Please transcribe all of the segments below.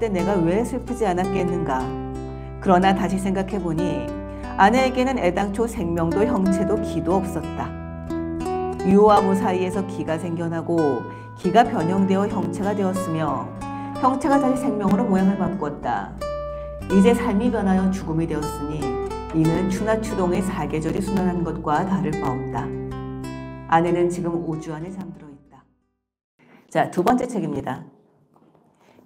때 내가 왜 슬프지 않았겠는가. 그러나 다시 생각해보니 아내에게는 애당초 생명도 형체도 기도 없었다. 유와 무 사이에서 기가 생겨나고 기가 변형되어 형체가 되었으며 형체가 다시 생명으로 모양을 바꾸었다. 이제 삶이 변하여 죽음이 되었으니 이는 추나 추동의 사계절이 순환한 것과 다를 바 없다. 아내는 지금 우주 안에 잠들어 있다. 자, 두 번째 책입니다.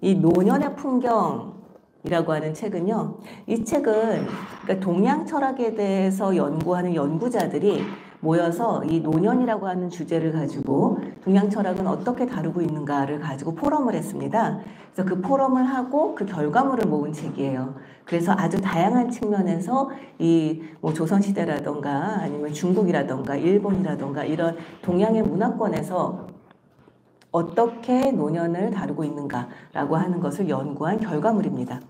이 노년의 풍경이라고 하는 책은요. 이 책은 그러니까 동양 철학에 대해서 연구하는 연구자들이 모여서 이 노년이라고 하는 주제를 가지고 동양 철학은 어떻게 다루고 있는가를 가지고 포럼을 했습니다. 그래서 그 포럼을 하고 그 결과물을 모은 책이에요. 그래서 아주 다양한 측면에서 이 뭐 조선시대라던가 아니면 중국이라던가 일본이라던가 이런 동양의 문화권에서 어떻게 노년을 다루고 있는가라고 하는 것을 연구한 결과물입니다.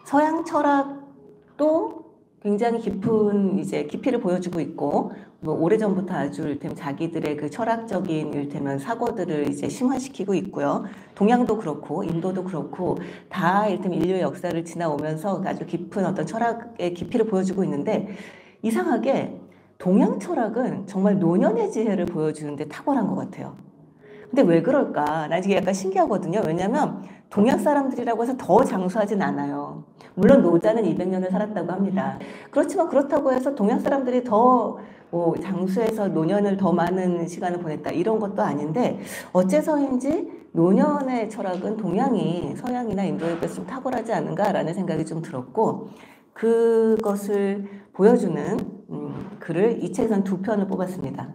서양 철학도 굉장히 깊은 이제 깊이를 보여주고 있고, 뭐 오래전부터 아주 이를테면 자기들의 그 철학적인 이를테면 사고들을 이제 심화시키고 있고요. 동양도 그렇고 인도도 그렇고 다 이를테면 인류의 역사를 지나오면서 아주 깊은 어떤 철학의 깊이를 보여주고 있는데, 이상하게 동양 철학은 정말 노년의 지혜를 보여주는데 탁월한 것 같아요. 근데 왜 그럴까? 나 이게 약간 신기하거든요. 왜냐면 동양 사람들이라고 해서 더 장수하진 않아요. 물론 노자는 200년을 살았다고 합니다. 그렇지만 그렇다고 해서 동양 사람들이 더 뭐 장수해서 노년을 더 많은 시간을 보냈다 이런 것도 아닌데, 어째서인지 노년의 철학은 동양이 서양이나 인도에 비해서 좀 탁월하지 않은가라는 생각이 좀 들었고, 그것을 보여주는 글을 이 책에서는 두 편을 뽑았습니다.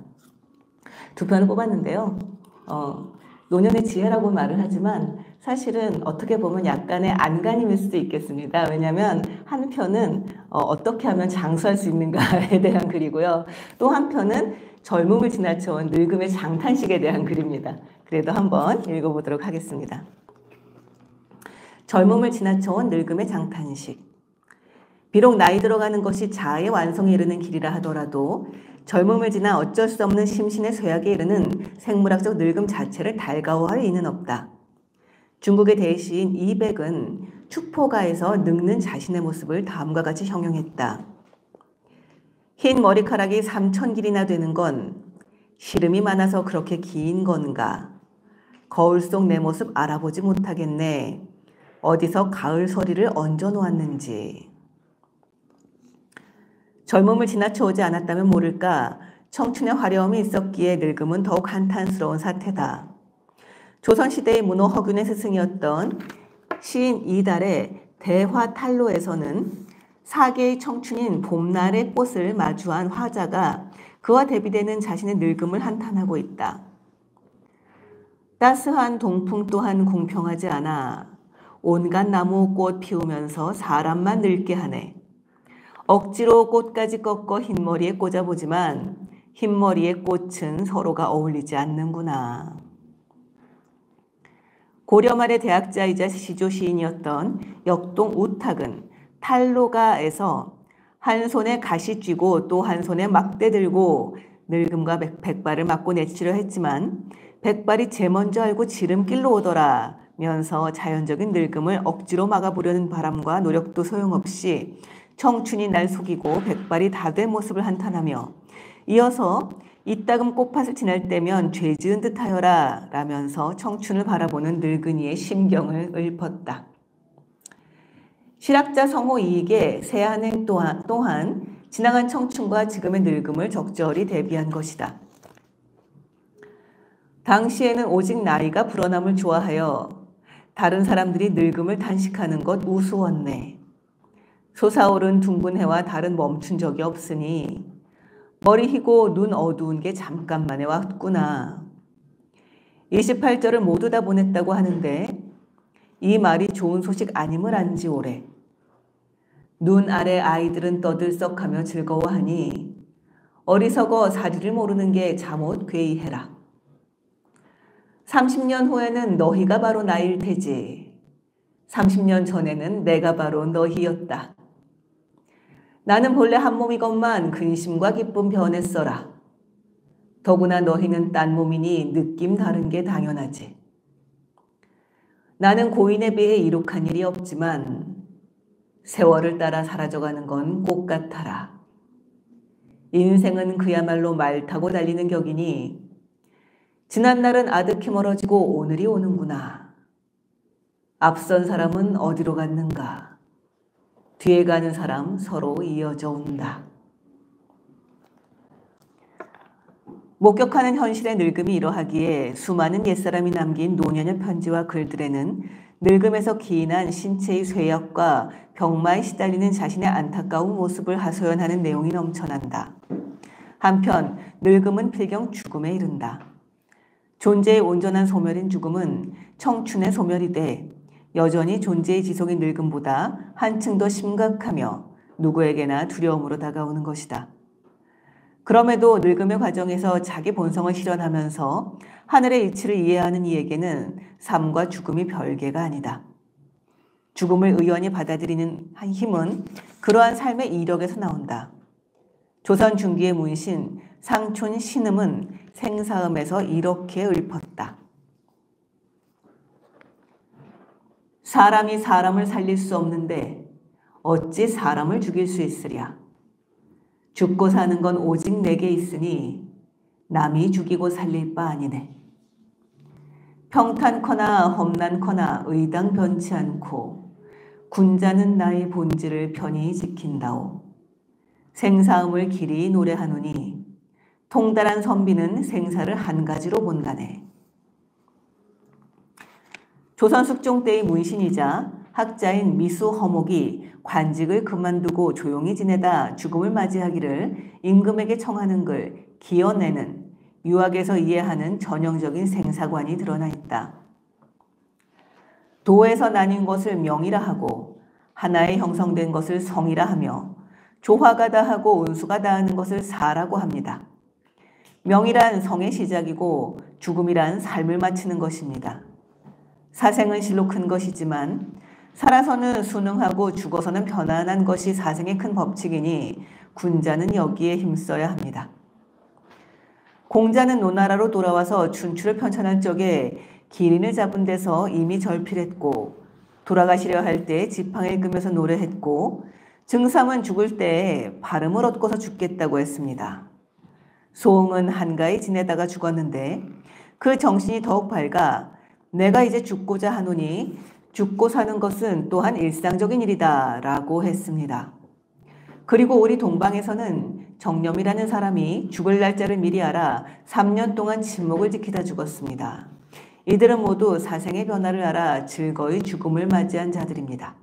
두 편을 뽑았는데요. 노년의 지혜라고 말을 하지만 사실은 어떻게 보면 약간의 안간힘일 수도 있겠습니다. 왜냐하면 한 편은 어떻게 하면 장수할 수 있는가에 대한 글이고요. 또 한 편은 젊음을 지나쳐온 늙음의 장탄식에 대한 글입니다. 그래도 한번 읽어보도록 하겠습니다. 젊음을 지나쳐온 늙음의 장탄식. 비록 나이 들어가는 것이 자아의 완성에 이르는 길이라 하더라도 젊음을 지나 어쩔 수 없는 심신의 쇠약에 이르는 생물학적 늙음 자체를 달가워할 이는 없다. 중국의 대시인 이백은 축포가에서 늙는 자신의 모습을 다음과 같이 형용했다. 흰 머리카락이 3000길이나 되는 건 시름이 많아서 그렇게 긴 건가? 거울 속 내 모습 알아보지 못하겠네. 어디서 가을 서리를 얹어 놓았는지. 젊음을 지나쳐 오지 않았다면 모를까 청춘의 화려함이 있었기에 늙음은 더욱 한탄스러운 사태다. 조선시대의 문호 허균의 스승이었던 시인 이달의 대화탈로에서는 사계의 청춘인 봄날의 꽃을 마주한 화자가 그와 대비되는 자신의 늙음을 한탄하고 있다. 따스한 동풍 또한 공평하지 않아 온갖 나무 꽃 피우면서 사람만 늙게 하네. 억지로 꽃까지 꺾어 흰머리에 꽂아보지만 흰머리의 꽃은 서로가 어울리지 않는구나. 고려 말의 대학자이자 시조 시인이었던 역동 우탁은 탈로가에서 한 손에 가시 쥐고 또 한 손에 막대 들고 늙음과 백발을 맞고 내치려 했지만 백발이 제 먼저 알고 지름길로 오더라 면서 자연적인 늙음을 억지로 막아보려는 바람과 노력도 소용없이 청춘이 날 속이고 백발이 다 된 모습을 한탄하며 이어서 이따금 꽃밭을 지날 때면 죄 지은 듯하여라 라면서 청춘을 바라보는 늙은이의 심경을 읊었다. 실학자 성호 이익의 세한행 또한 지나간 청춘과 지금의 늙음을 적절히 대비한 것이다. 당시에는 오직 나이가 불어남을 좋아하여 다른 사람들이 늙음을 단식하는 것 우스웠네. 솟아오른 둥근 해와 달은 멈춘 적이 없으니 머리 희고 눈 어두운 게 잠깐만에 왔구나. 28절을 모두 다 보냈다고 하는데 이 말이 좋은 소식 아님을 안지 오래. 눈 아래 아이들은 떠들썩하며 즐거워하니 어리석어 사리를 모르는 게 잠옷 괴이해라. 30년 후에는 너희가 바로 나일 테지. 30년 전에는 내가 바로 너희였다. 나는 본래 한 몸이건만 근심과 기쁨 변했어라. 더구나 너희는 딴 몸이니 느낌 다른 게 당연하지. 나는 고인에 비해 이룩한 일이 없지만 세월을 따라 사라져가는 건 꽃 같아라. 인생은 그야말로 말 타고 달리는 격이니 지난날은 아득히 멀어지고 오늘이 오는구나. 앞선 사람은 어디로 갔는가. 뒤에 가는 사람 서로 이어져 온다. 목격하는 현실의 늙음이 이러하기에 수많은 옛사람이 남긴 노년의 편지와 글들에는 늙음에서 기인한 신체의 쇠약과 병마에 시달리는 자신의 안타까운 모습을 하소연하는 내용이 넘쳐난다. 한편 늙음은 필경 죽음에 이른다. 존재의 온전한 소멸인 죽음은 청춘의 소멸이 돼 여전히 존재의 지속인 늙음보다 한층 더 심각하며 누구에게나 두려움으로 다가오는 것이다. 그럼에도 늙음의 과정에서 자기 본성을 실현하면서 하늘의 이치를 이해하는 이에게는 삶과 죽음이 별개가 아니다. 죽음을 의연히 받아들이는 힘은 그러한 삶의 이력에서 나온다. 조선 중기의 문신 상촌 신음은 생사음에서 이렇게 읊었다. 사람이 사람을 살릴 수 없는데 어찌 사람을 죽일 수 있으랴. 죽고 사는 건 오직 내게 있으니 남이 죽이고 살릴 바 아니네. 평탄커나 험난커나 의당 변치 않고 군자는 나의 본질을 편히 지킨다오. 생사음을 길이 노래하노니 통달한 선비는 생사를 한 가지로 본다네. 조선 숙종 때의 문신이자 학자인 미수 허목이 관직을 그만두고 조용히 지내다 죽음을 맞이하기를 임금에게 청하는 글 기어내는 유학에서 이해하는 전형적인 생사관이 드러나 있다. 도에서 나뉜 것을 명이라 하고 하나에 형성된 것을 성이라 하며 조화가 다하고 운수가 다하는 것을 사라고 합니다. 명이란 성의 시작이고 죽음이란 삶을 마치는 것입니다. 사생은 실로 큰 것이지만 살아서는 순응하고 죽어서는 편안한 것이 사생의 큰 법칙이니 군자는 여기에 힘써야 합니다. 공자는 노나라로 돌아와서 춘추를 편찬할 적에 기린을 잡은 데서 이미 절필했고 돌아가시려 할 때 지팡이를 끄면서 노래했고 증삼은 죽을 때 발음을 얻고서 죽겠다고 했습니다. 소응은 한가히 지내다가 죽었는데 그 정신이 더욱 밝아 내가 이제 죽고자 하노니 죽고 사는 것은 또한 일상적인 일이다 라고 했습니다. 그리고 우리 동방에서는 정념이라는 사람이 죽을 날짜를 미리 알아 3년 동안 침묵을 지키다 죽었습니다. 이들은 모두 사생의 변화를 알아 즐거이 죽음을 맞이한 자들입니다.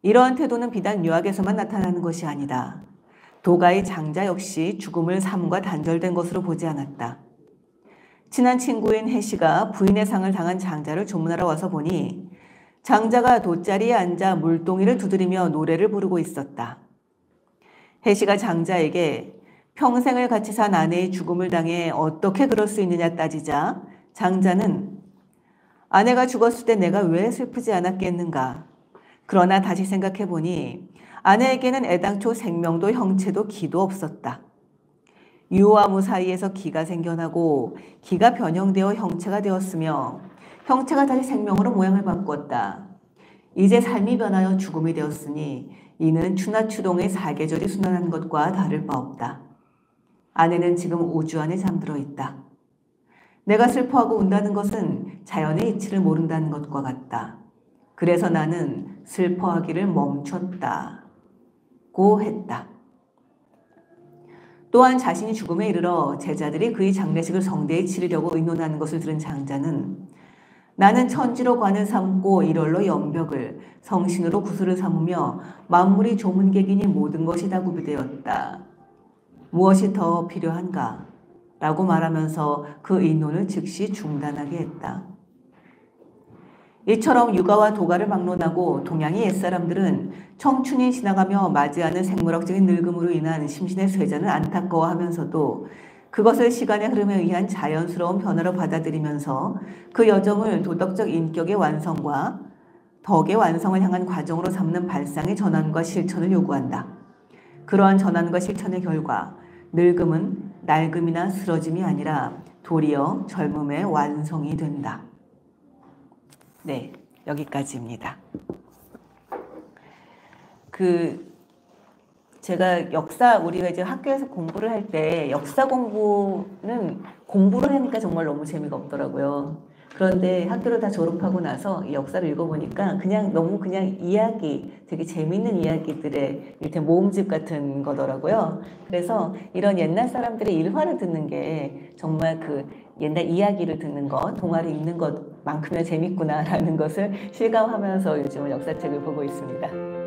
이러한 태도는 비단 유학에서만 나타나는 것이 아니다. 도가의 장자 역시 죽음을 삶과 단절된 것으로 보지 않았다. 친한 친구인 해씨가 부인의 상을 당한 장자를 조문하러 와서 보니 장자가 돗자리에 앉아 물동이를 두드리며 노래를 부르고 있었다. 해씨가 장자에게 평생을 같이 산 아내의 죽음을 당해 어떻게 그럴 수 있느냐 따지자 장자는 아내가 죽었을 때 내가 왜 슬프지 않았겠는가. 그러나 다시 생각해보니 아내에게는 애당초 생명도 형체도 기도 없었다. 유와 무 사이에서 기가 생겨나고 기가 변형되어 형체가 되었으며 형체가 다시 생명으로 모양을 바꿨다. 이제 삶이 변하여 죽음이 되었으니 이는 추나추동의 사계절이 순환한 것과 다를 바 없다. 아내는 지금 우주 안에 잠들어 있다. 내가 슬퍼하고 운다는 것은 자연의 이치를 모른다는 것과 같다. 그래서 나는 슬퍼하기를 멈췄다고 했다. 또한 자신이 죽음에 이르러 제자들이 그의 장례식을 성대히 치르려고 의논하는 것을 들은 장자는 나는 천지로 관을 삼고 일월로 연벽을 성신으로 구슬을 삼으며 만물이 조문객이니 모든 것이 다 구비되었다. 무엇이 더 필요한가? 라고 말하면서 그 의논을 즉시 중단하게 했다. 이처럼 육아와 도가를 막론하고 동양의 옛사람들은 청춘이 지나가며 맞이하는 생물학적인 늙음으로 인한 심신의 쇠잔을 안타까워하면서도 그것을 시간의 흐름에 의한 자연스러운 변화로 받아들이면서 그 여정을 도덕적 인격의 완성과 덕의 완성을 향한 과정으로 삼는 발상의 전환과 실천을 요구한다. 그러한 전환과 실천의 결과 늙음은 낡음이나 쓰러짐이 아니라 도리어 젊음의 완성이 된다. 네, 여기까지입니다. 그 제가 우리가 이제 학교에서 공부를 할 때 역사 공부는 공부를 하니까 정말 너무 재미가 없더라고요. 그런데 학교를 다 졸업하고 나서 이 역사를 읽어보니까 그냥 이야기, 되게 재밌는 이야기들의 이렇게 모음집 같은 거더라고요. 그래서 이런 옛날 사람들의 일화를 듣는 게 정말 그 옛날 이야기를 듣는 것, 동화를 읽는 것만큼이나 재밌구나라는 것을 실감하면서 요즘은 역사책을 보고 있습니다.